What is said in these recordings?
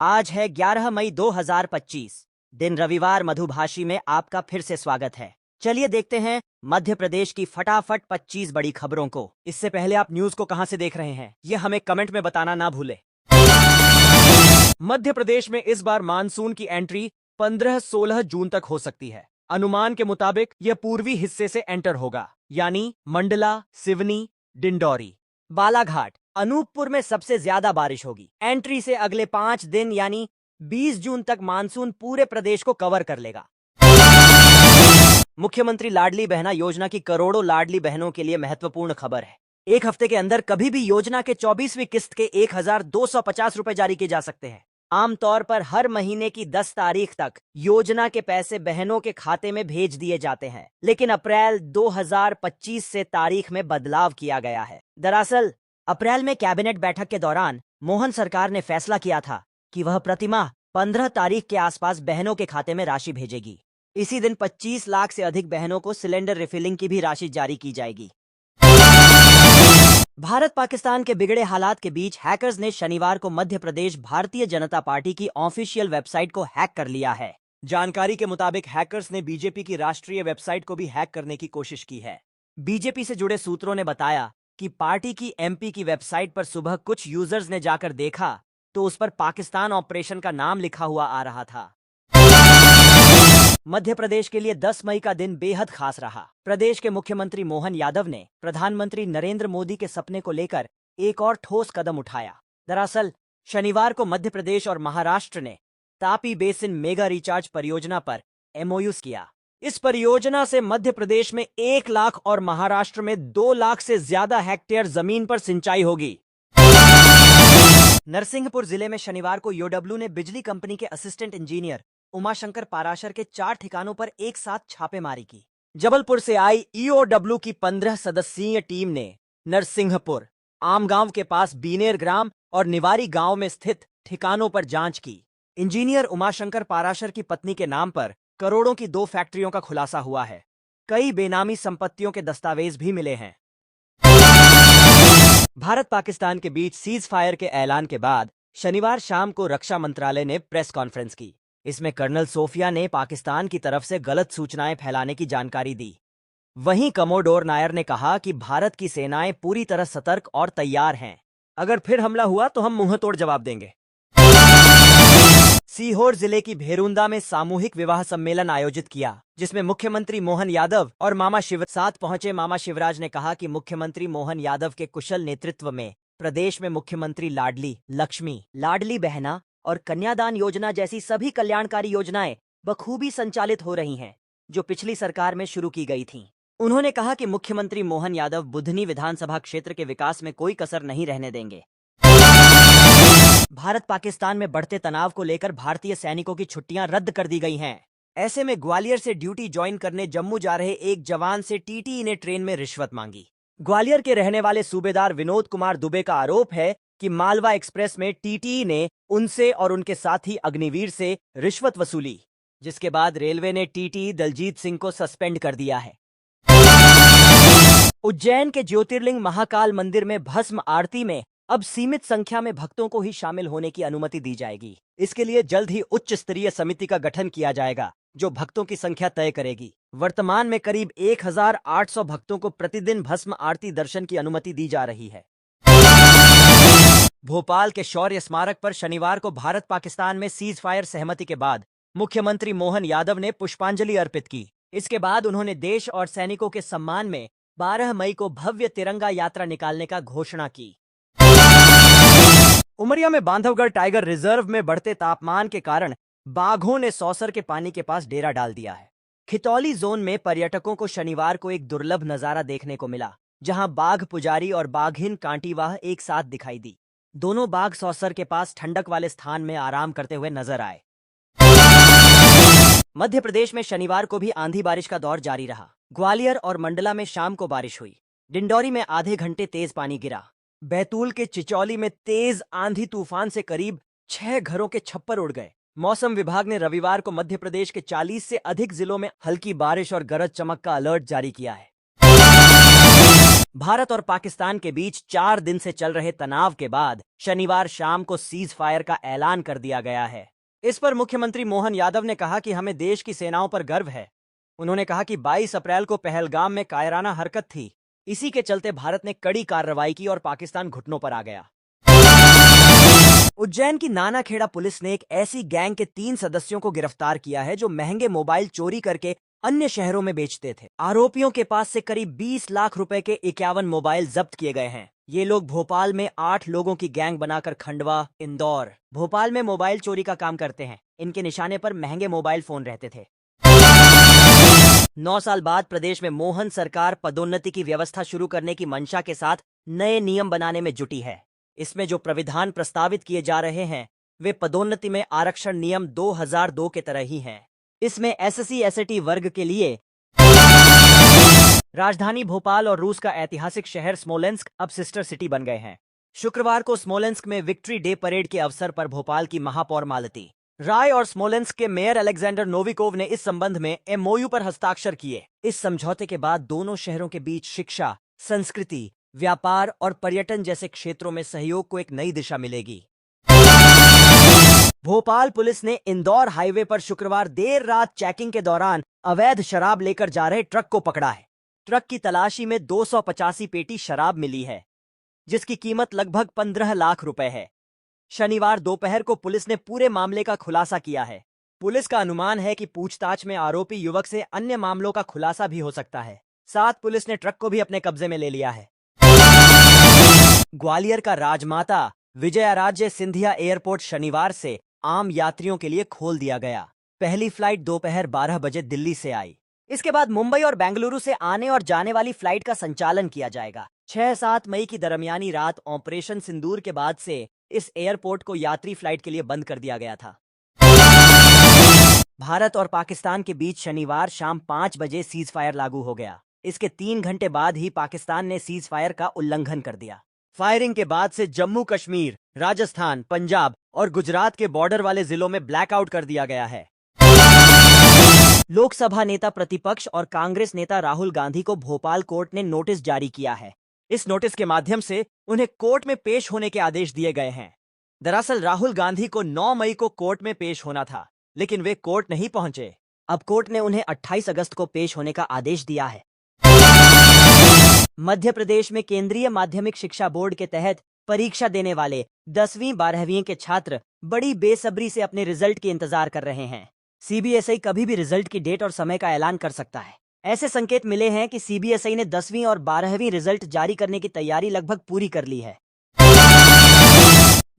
आज है 11 मई 2025, दिन रविवार। मधुभाषी में आपका फिर से स्वागत है। चलिए देखते हैं मध्य प्रदेश की फटाफट 25 बड़ी खबरों को। इससे पहले आप न्यूज को कहां से देख रहे हैं, ये हमें कमेंट में बताना ना भूले। मध्य प्रदेश में इस बार मानसून की एंट्री 15-16 जून तक हो सकती है। अनुमान के मुताबिक यह पूर्वी हिस्से से एंटर होगा, यानी मंडला, सिवनी, डिंडौरी, बालाघाट, अनूपपुर में सबसे ज्यादा बारिश होगी। एंट्री से अगले 5 दिन यानी 20 जून तक मानसून पूरे प्रदेश को कवर कर लेगा। मुख्यमंत्री लाडली बहना योजना की करोड़ों लाडली बहनों के लिए महत्वपूर्ण खबर है। एक हफ्ते के अंदर कभी भी योजना के 24वीं किस्त के 1250 रुपए जारी किए जा सकते हैं। आमतौर पर हर महीने की 10 तारीख तक योजना के पैसे बहनों के खाते में भेज दिए जाते हैं, लेकिन अप्रैल 2025 से तारीख में बदलाव किया गया है। दरअसल अप्रैल में कैबिनेट बैठक के दौरान मोहन सरकार ने फैसला किया था कि वह प्रतिमाह 15 तारीख के आसपास बहनों के खाते में राशि भेजेगी। इसी दिन 25 लाख से अधिक बहनों को सिलेंडर रिफिलिंग की भी राशि जारी की जाएगी। भारत पाकिस्तान के बिगड़े हालात के बीच हैकर्स ने शनिवार को मध्य प्रदेश भारतीय जनता पार्टी की ऑफिशियल वेबसाइट को हैक कर लिया है। जानकारी के मुताबिक हैकर्स ने बीजेपी की राष्ट्रीय वेबसाइट को भी हैक करने की कोशिश की है। बीजेपी से जुड़े सूत्रों ने बताया कि पार्टी की एमपी की वेबसाइट पर सुबह कुछ यूजर्स ने जाकर देखा तो उस पर पाकिस्तान ऑपरेशन का नाम लिखा हुआ आ रहा था। मध्य प्रदेश के लिए 10 मई का दिन बेहद खास रहा। प्रदेश के मुख्यमंत्री मोहन यादव ने प्रधानमंत्री नरेंद्र मोदी के सपने को लेकर एक और ठोस कदम उठाया। दरअसल शनिवार को मध्य प्रदेश और महाराष्ट्र ने तापी बेसिन मेगा रिचार्ज परियोजना पर एमओयूज किया। इस परियोजना से मध्य प्रदेश में 1 लाख और महाराष्ट्र में 2 लाख से ज्यादा हेक्टेयर जमीन पर सिंचाई होगी। नरसिंहपुर जिले में शनिवार को ईओडब्ल्यू ने बिजली कंपनी के असिस्टेंट इंजीनियर उमाशंकर पाराशर के 4 ठिकानों पर एक साथ छापेमारी की। जबलपुर से आई ईओडब्ल्यू की 15 सदस्यीय टीम ने नरसिंहपुर, आमगांव के पास बीनेर ग्राम और निवारी गांव में स्थित ठिकानों पर जांच की। इंजीनियर उमाशंकर पाराशर की पत्नी के नाम पर करोड़ों की 2 फैक्ट्रियों का खुलासा हुआ है। कई बेनामी संपत्तियों के दस्तावेज भी मिले हैं। भारत पाकिस्तान के बीच सीज फायर के ऐलान के बाद शनिवार शाम को रक्षा मंत्रालय ने प्रेस कॉन्फ्रेंस की। इसमें कर्नल सोफिया ने पाकिस्तान की तरफ से गलत सूचनाएं फैलाने की जानकारी दी। वहीं कमोडोर नायर ने कहा कि भारत की सेनाएं पूरी तरह सतर्क और तैयार हैं। अगर फिर हमला हुआ तो हम मुंहतोड़ जवाब देंगे। सीहोर जिले की भेरुंदा में सामूहिक विवाह सम्मेलन आयोजित किया, जिसमें मुख्यमंत्री मोहन यादव और मामा साथ पहुंचे। मामा शिवराज ने कहा कि मुख्यमंत्री मोहन यादव के कुशल नेतृत्व में प्रदेश में मुख्यमंत्री लाडली, लक्ष्मी, लाडली बहना और कन्यादान योजना जैसी सभी कल्याणकारी योजनाएं बखूबी संचालित हो रही हैं, जो पिछली सरकार में शुरू की गई थीं। उन्होंने कहा कि मुख्यमंत्री मोहन यादव बुधनी विधानसभा क्षेत्र के विकास में कोई कसर नहीं रहने देंगे। भारत पाकिस्तान में बढ़ते तनाव को लेकर भारतीय सैनिकों की छुट्टियां रद्द कर दी गई हैं। ऐसे में ग्वालियर से ड्यूटी ज्वाइन करने जम्मू जा रहे एक जवान से टीटीई ने ट्रेन में रिश्वत मांगी। ग्वालियर के रहने वाले सूबेदार विनोद कुमार दुबे का आरोप है कि मालवा एक्सप्रेस में टीटीई ने उनसे और उनके साथी अग्निवीर से रिश्वत वसूली, जिसके बाद रेलवे ने टीटीई दलजीत सिंह को सस्पेंड कर दिया है। उज्जैन के ज्योतिर्लिंग महाकाल मंदिर में भस्म आरती में अब सीमित संख्या में भक्तों को ही शामिल होने की अनुमति दी जाएगी। इसके लिए जल्द ही उच्च स्तरीय समिति का गठन किया जाएगा, जो भक्तों की संख्या तय करेगी। वर्तमान में करीब 1800 भक्तों को प्रतिदिन भस्म आरती दर्शन की अनुमति दी जा रही है। भोपाल के शौर्य स्मारक पर शनिवार को भारत पाकिस्तान में सीज फायर सहमति के बाद मुख्यमंत्री मोहन यादव ने पुष्पांजलि अर्पित की। इसके बाद उन्होंने देश और सैनिकों के सम्मान में 12 मई को भव्य तिरंगा यात्रा निकालने का घोषणा की। उमरिया में बांधवगढ़ टाइगर रिजर्व में बढ़ते तापमान के कारण बाघों ने सौसर के पानी के पास डेरा डाल दिया है। खितौली जोन में पर्यटकों को शनिवार को एक दुर्लभ नजारा देखने को मिला, जहां बाघ पुजारी और बाघिन कांटीवाह एक साथ दिखाई दी। दोनों बाघ सौसर के पास ठंडक वाले स्थान में आराम करते हुए नजर आए। मध्य प्रदेश में शनिवार को भी आंधी बारिश का दौर जारी रहा। ग्वालियर और मंडला में शाम को बारिश हुई। डिंडौरी में आधे घंटे तेज पानी गिरा। बैतूल के चिचौली में तेज आंधी तूफान से करीब 6 घरों के छप्पर उड़ गए। मौसम विभाग ने रविवार को मध्य प्रदेश के 40 से अधिक जिलों में हल्की बारिश और गरज चमक का अलर्ट जारी किया है। भारत और पाकिस्तान के बीच 4 दिन से चल रहे तनाव के बाद शनिवार शाम को सीज फायर का ऐलान कर दिया गया है। इस पर मुख्यमंत्री मोहन यादव ने कहा कि हमें देश की सेनाओं पर गर्व है। उन्होंने कहा कि 22 अप्रैल को पहलगाम में कायराना हरकत थी। इसी के चलते भारत ने कड़ी कार्रवाई की और पाकिस्तान घुटनों पर आ गया। उज्जैन की नानाखेड़ा पुलिस ने एक ऐसी गैंग के 3 सदस्यों को गिरफ्तार किया है जो महंगे मोबाइल चोरी करके अन्य शहरों में बेचते थे। आरोपियों के पास से करीब 20 लाख रुपए के 51 मोबाइल जब्त किए गए हैं। ये लोग भोपाल में 8 लोगों की गैंग बनाकर खंडवा, इंदौर, भोपाल में मोबाइल चोरी का काम करते हैं। इनके निशाने पर महंगे मोबाइल फोन रहते थे। 9 साल बाद प्रदेश में मोहन सरकार पदोन्नति की व्यवस्था शुरू करने की मंशा के साथ नए नियम बनाने में जुटी है। इसमें जो प्राविधान प्रस्तावित किए जा रहे हैं वे पदोन्नति में आरक्षण नियम 2002 के तरह ही हैं। इसमें एससी एसटी वर्ग के लिए राजधानी भोपाल और रूस का ऐतिहासिक शहर स्मोलेंस्क अब सिस्टर सिटी बन गए हैं। शुक्रवार को स्मोलेंस्क में विक्ट्री डे परेड के अवसर पर भोपाल की महापौर मालती राय और स्मोलेंस्क के मेयर अलेक्जेंडर नोविकोव ने इस संबंध में एमओयू पर हस्ताक्षर किए। इस समझौते के बाद दोनों शहरों के बीच शिक्षा, संस्कृति, व्यापार और पर्यटन जैसे क्षेत्रों में सहयोग को एक नई दिशा मिलेगी। भोपाल पुलिस ने इंदौर हाईवे पर शुक्रवार देर रात चेकिंग के दौरान अवैध शराब लेकर जा रहे ट्रक को पकड़ा है। ट्रक की तलाशी में 285 पेटी शराब मिली है, जिसकी कीमत लगभग 15 लाख रुपए है। शनिवार दोपहर को पुलिस ने पूरे मामले का खुलासा किया है। पुलिस का अनुमान है कि पूछताछ में आरोपी युवक से अन्य मामलों का खुलासा भी हो सकता है। साथ पुलिस ने ट्रक को भी अपने कब्जे में ले लिया है। ग्वालियर का राजमाता विजयाराजे सिंधिया एयरपोर्ट शनिवार से आम यात्रियों के लिए खोल दिया गया। पहली फ्लाइट दोपहर 12 बजे दिल्ली से आई। इसके बाद मुंबई और बेंगलुरु से आने और जाने वाली फ्लाइट का संचालन किया जाएगा। 6-7 मई की दरमियानी रात ऑपरेशन सिंदूर के बाद से इस एयरपोर्ट को यात्री फ्लाइट के लिए बंद कर दिया गया था। भारत और पाकिस्तान के बीच शनिवार शाम 5 बजे सीज फायर लागू हो गया। इसके 3 घंटे बाद ही पाकिस्तान ने सीज फायर का उल्लंघन कर दिया। फायरिंग के बाद से जम्मू कश्मीर, राजस्थान, पंजाब और गुजरात के बॉर्डर वाले जिलों में ब्लैकआउट कर दिया गया है। लोकसभा नेता प्रतिपक्ष और कांग्रेस नेता राहुल गांधी को भोपाल कोर्ट ने नोटिस जारी किया है। इस नोटिस के माध्यम से उन्हें कोर्ट में पेश होने के आदेश दिए गए हैं। दरअसल राहुल गांधी को 9 मई को कोर्ट में पेश होना था, लेकिन वे कोर्ट नहीं पहुंचे। अब कोर्ट ने उन्हें 28 अगस्त को पेश होने का आदेश दिया है। मध्य प्रदेश में केंद्रीय माध्यमिक शिक्षा बोर्ड के तहत परीक्षा देने वाले 10वीं 12वीं के छात्र बड़ी बेसब्री से अपने रिजल्ट के इंतजार कर रहे हैं। सीबीएसई कभी भी रिजल्ट की डेट और समय का ऐलान कर सकता है। ऐसे संकेत मिले हैं कि सीबीएसई ने 10वीं और 12वीं रिजल्ट जारी करने की तैयारी लगभग पूरी कर ली है।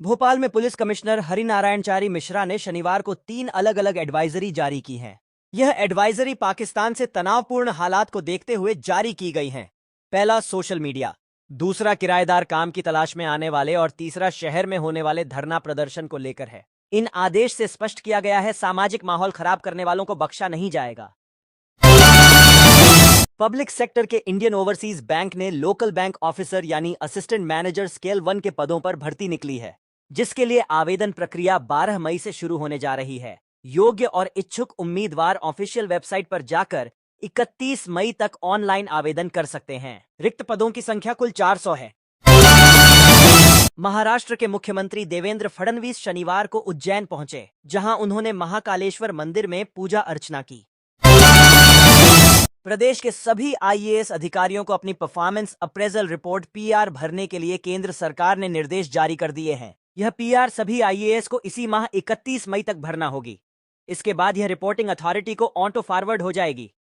भोपाल में पुलिस कमिश्नर हरिनारायणचारी मिश्रा ने शनिवार को 3 अलग अलग एडवाइजरी जारी की हैं। यह एडवाइजरी पाकिस्तान से तनावपूर्ण हालात को देखते हुए जारी की गई हैं। पहला, सोशल मीडिया। दूसरा, किराएदार काम की तलाश में आने वाले और तीसरा, शहर में होने वाले धरना प्रदर्शन को लेकर है। इन आदेश से स्पष्ट किया गया है सामाजिक माहौल खराब करने वालों को बख्शा नहीं जाएगा। पब्लिक सेक्टर के इंडियन ओवरसीज बैंक ने लोकल बैंक ऑफिसर यानी असिस्टेंट मैनेजर स्केल 1 के पदों पर भर्ती निकली है, जिसके लिए आवेदन प्रक्रिया 12 मई से शुरू होने जा रही है। योग्य और इच्छुक उम्मीदवार ऑफिशियल वेबसाइट पर जाकर 31 मई तक ऑनलाइन आवेदन कर सकते हैं। रिक्त पदों की संख्या कुल 400 है। महाराष्ट्र के मुख्यमंत्री देवेंद्र फडणवीस शनिवार को उज्जैन पहुंचे, जहां उन्होंने महाकालेश्वर मंदिर में पूजा अर्चना की। प्रदेश के सभी आईएएस अधिकारियों को अपनी परफॉर्मेंस अप्रेजल रिपोर्ट पीआर भरने के लिए केंद्र सरकार ने निर्देश जारी कर दिए हैं। यह पीआर सभी आईएएस को इसी माह 31 मई तक भरना होगी। इसके बाद यह रिपोर्टिंग अथॉरिटी को ऑटो फॉरवर्ड हो जाएगी।